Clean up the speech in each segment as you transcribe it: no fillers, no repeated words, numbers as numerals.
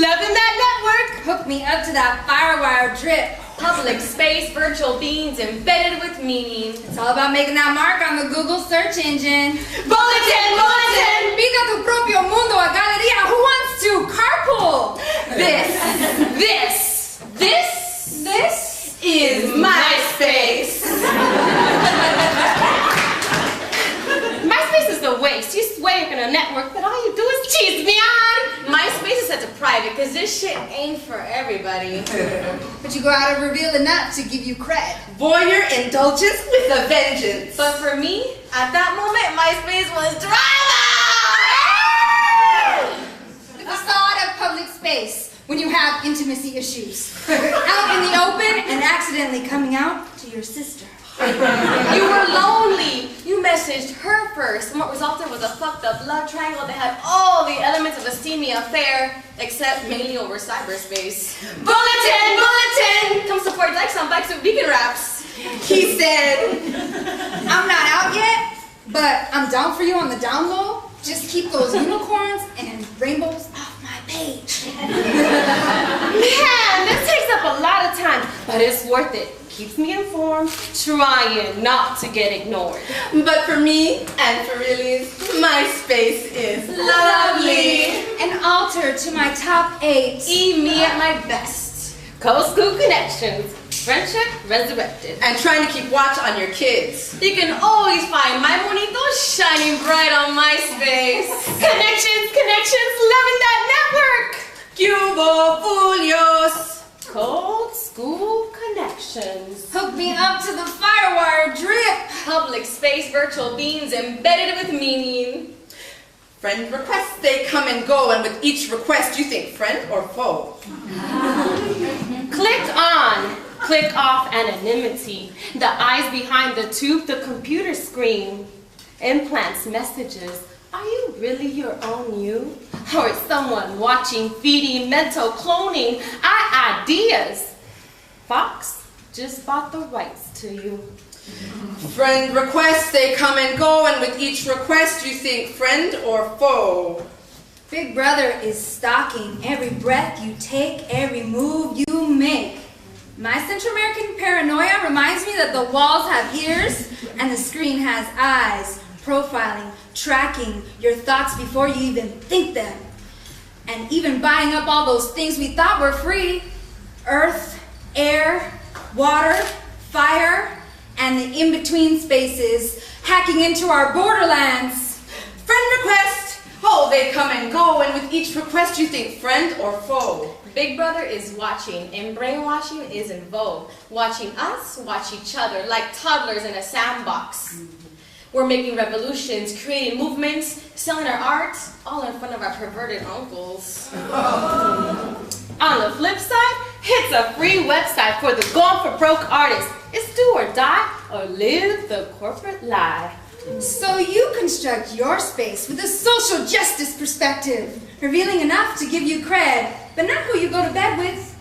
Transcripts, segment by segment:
Loving that network. Hook me up to that firewire drip. Public space, virtual beings embedded with meaning. It's all about making that mark on the Google search engine. Bulletin, bulletin! Pinta tu propio mundo a galería. Who wants to carpool? This is MySpace. MySpace is the waste. You swear you're gonna network, but all you do is cheese me on. MySpace is such a private, because this shit ain't for everybody. But you go out and reveal enough to give you cred. Voyeur indulgence with a vengeance. But for me, at that moment, MySpace was drama! The facade of public space when you have intimacy issues. Out in the open and accidentally coming out to your sister. You were lonely. You messaged her first, and what resulted was a fucked up love triangle that had all the elements of a steamy affair, except mainly over cyberspace. Bulletin, bulletin! Come support likes on bikes with vegan wraps. He said, I'm not out yet, but I'm down for you on the down low. Just keep those unicorns and rainbows off my page. Man, this takes up a lot of time, but it's worth it. Keeps me informed, trying not to get ignored. but for me, and for reallys, MySpace is lovely. An altar to my top 8. Me at my best. School connections. Friendship resurrected. And trying to keep watch on your kids. You can always find my bonito shining bright on MySpace. Connections, loving that network. Cubo Fulios. Cold school connections. Hook me up to the firewire drip. Public space, virtual beings embedded with meaning. Friend requests, they come and go, and with each request you think friend or foe. Click on, click off anonymity. The eyes behind the tube, the computer screen. Implants messages. Are you really your own you? Or is someone watching, feeding, mental cloning? Ideas. Fox just bought the rights to you. Friend requests, they come and go, and with each request you think friend or foe. Big Brother is stalking every breath you take, every move you make. My Central American paranoia reminds me that the walls have ears and the screen has eyes, profiling, tracking your thoughts before you even think them. And even buying up all those things we thought were free. Earth, air, water, fire, and the in-between spaces, hacking into our borderlands. Friend request, oh, they come and go, and with each request you think friend or foe. Big Brother is watching, and brainwashing is in vogue. Watching us watch each other like toddlers in a sandbox. We're making revolutions, creating movements, selling our art, all in front of our perverted uncles. On the flip side, it's a free website for the Gone for Broke artist. It's do or die, or live the corporate lie. So you construct your space with a social justice perspective, revealing enough to give you cred, but not who you go to bed with.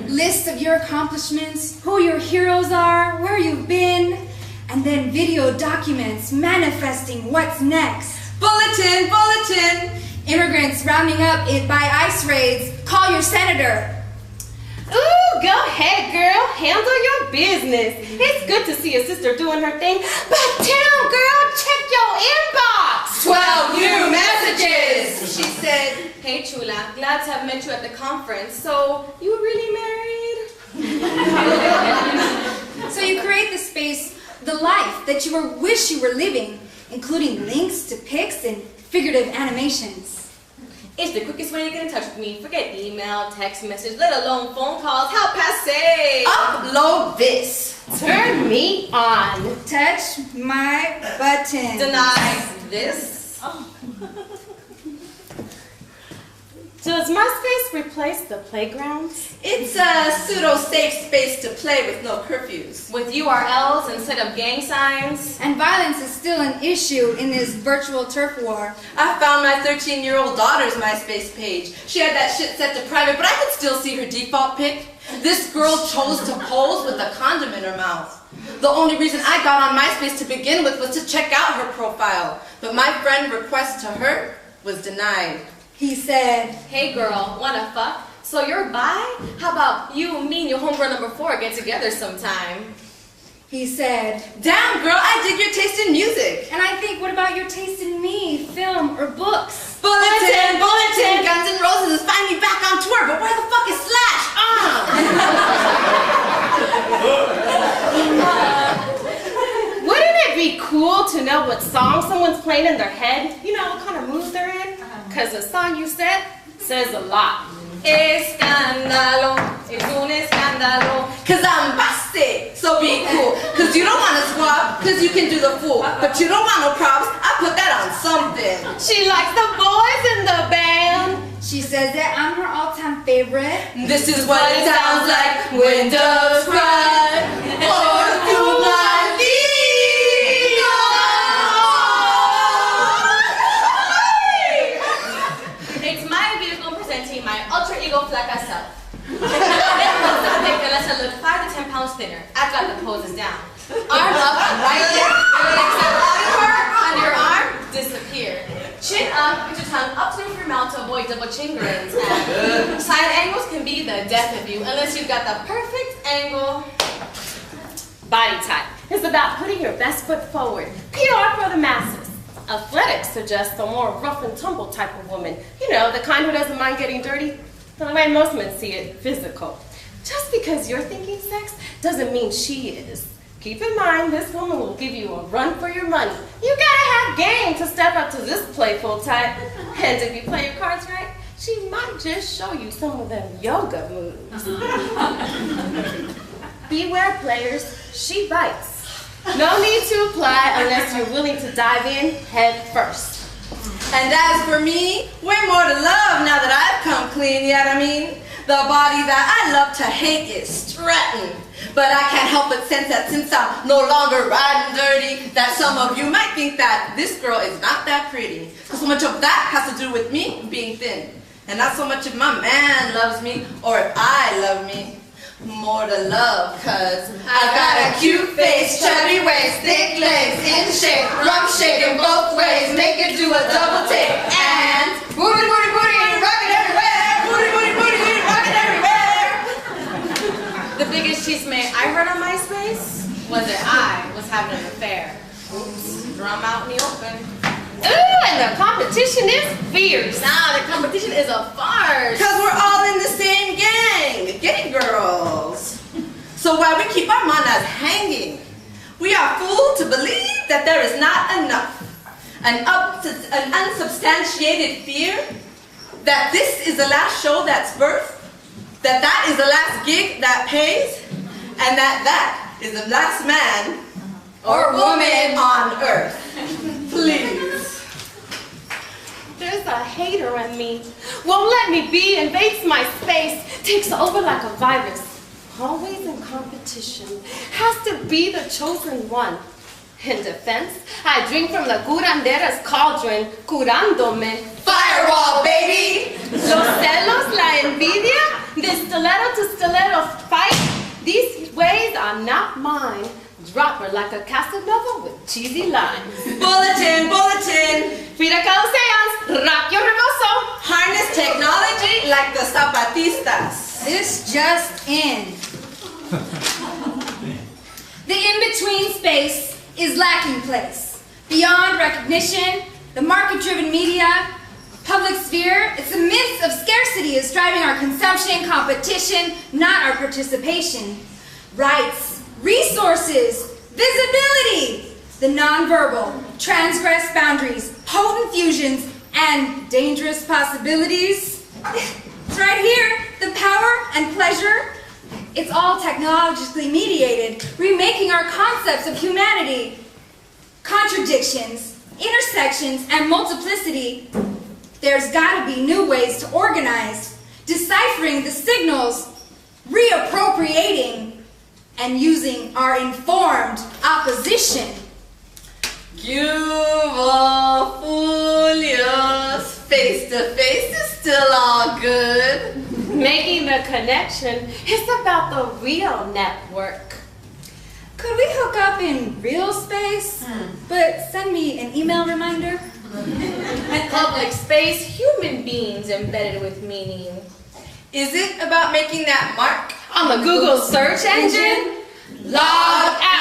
Lists of your accomplishments, who your heroes are, where you've been, and then video documents manifesting what's next. Bulletin, bulletin. Immigrants rounding up it by ICE raids. Call your senator. Ooh, go ahead, girl. Handle your business. It's good to see your sister doing her thing, but damn, girl, check your inbox. 12 new messages. She said, hey, Chula, glad to have met you at the conference. So, you really married? So you create the space, the life that you wish you were living, including links to pics and figurative animations. It's the quickest way to get in touch with me. Forget email, text message, let alone phone calls. How passe! upload this. Turn me on. Touch my button. Deny this. Does MySpace replace the playgrounds? It's a pseudo-safe space to play with no curfews. With URLs instead of gang signs? And violence is still an issue in this virtual turf war. I found my 13-year-old daughter's MySpace page. She had that shit set to private, but I could still see her default pic. This girl chose to pose with a condom in her mouth. The only reason I got on MySpace to begin with was to check out her profile. But my friend request to her was denied. He said, hey girl, wanna fuck? So you're bi? How about you, me, and your homegirl number 4 get together sometime? He said, damn girl, I dig your taste in music. and I think, what about your taste in me, film, or books? Bulletin, bulletin, Guns N' Roses is finally back on tour, but where the fuck is Slash? Wouldn't it be cool to know what song someone's playing in their head? You know what kind of mood they're in? Because the song you said says a lot. Escándalo, es un escándalo. Cause I'm busted, so be cool. Cause you don't wanna swap, cause you can do the fool. But you don't want no props, I put that on something. She likes the boys in the band. She says that I'm her all-time favorite. This is what it sounds like when doves cry. Or do my It's my vehicle presenting my ultra ego flaca self. Let's look 5 to 10 pounds thinner. I've got the poses down. Arm up right there. Except under your arm, disappear. Chin up, put your tongue up to your mouth to avoid double chin grins. And side angles can be the death of you unless you've got the perfect angle. Body type is about putting your best foot forward. PR for the masses. Athletics suggests a more rough and tumble type of woman. You know, the kind who doesn't mind getting dirty. The way most men see it, physical. Just because you're thinking sex doesn't mean she is. Keep in mind, this woman will give you a run for your money. You gotta have game to step up to this playful type. And if you play your cards right, she might just show you some of them yoga moves. Beware players, she bites. No need to apply unless you're willing to dive in head first. And as for me, way more to love now that I've come clean, you know what I mean? The body that I love to hate is strutting. But I can't help but sense that since I'm no longer riding dirty, that some of you might think that this girl is not that pretty. Because so much of that has to do with me being thin. And not so much if my man loves me or if I love me. More to love, cause I got a cute face, chubby waist, thick legs, in shape, rump shaking both ways, make it do a double take, and booty, booty, booty, rockin' everywhere, booty, booty, booty, rockin' everywhere. The biggest chisme I heard on MySpace was that I was having an affair. Oops, drum out in the open. Ooh, and the competition is fierce. Nah, the competition is a farce. Cause we're all in the same gang, the gay girls. So while we keep our manas hanging, we are fooled to believe that there is not enough. An unsubstantiated fear that this is the last show that's birthed, that is the last gig that pays, and that is the last man or woman on earth. Please. There's a hater in me. Won't let me be, invades my space, takes over like a virus. Always in competition, has to be the chosen one. In defense, I drink from the curanderas cauldron, curándome. Firewall, baby! Los celos, la envidia, de stiletto to stiletto fight. These ways are not mine. Drop her like a Casanova with cheesy lines. Bulletin, bulletin! Frida Kahlo seance, rock your rebozo. Harness technology like the zapatistas. This just in. The in-between space is lacking place. Beyond recognition, the market-driven media, public sphere, it's the myth of scarcity is driving our consumption, competition, not our participation. Rights, resources, visibility, the nonverbal, transgress boundaries, potent fusions, and dangerous possibilities. It's right here, the power and pleasure. It's all technologically mediated, remaking our concepts of humanity. Contradictions, intersections, and multiplicity. There's gotta be new ways to organize, deciphering the signals, reappropriating, and using our informed opposition. You will fool us. Face to face is still all good. Making the connection is about the real network. Could we hook up in real space, but send me an email reminder? Public space, human beings embedded with meaning. Is it about making that mark On the Google search engine? Log out!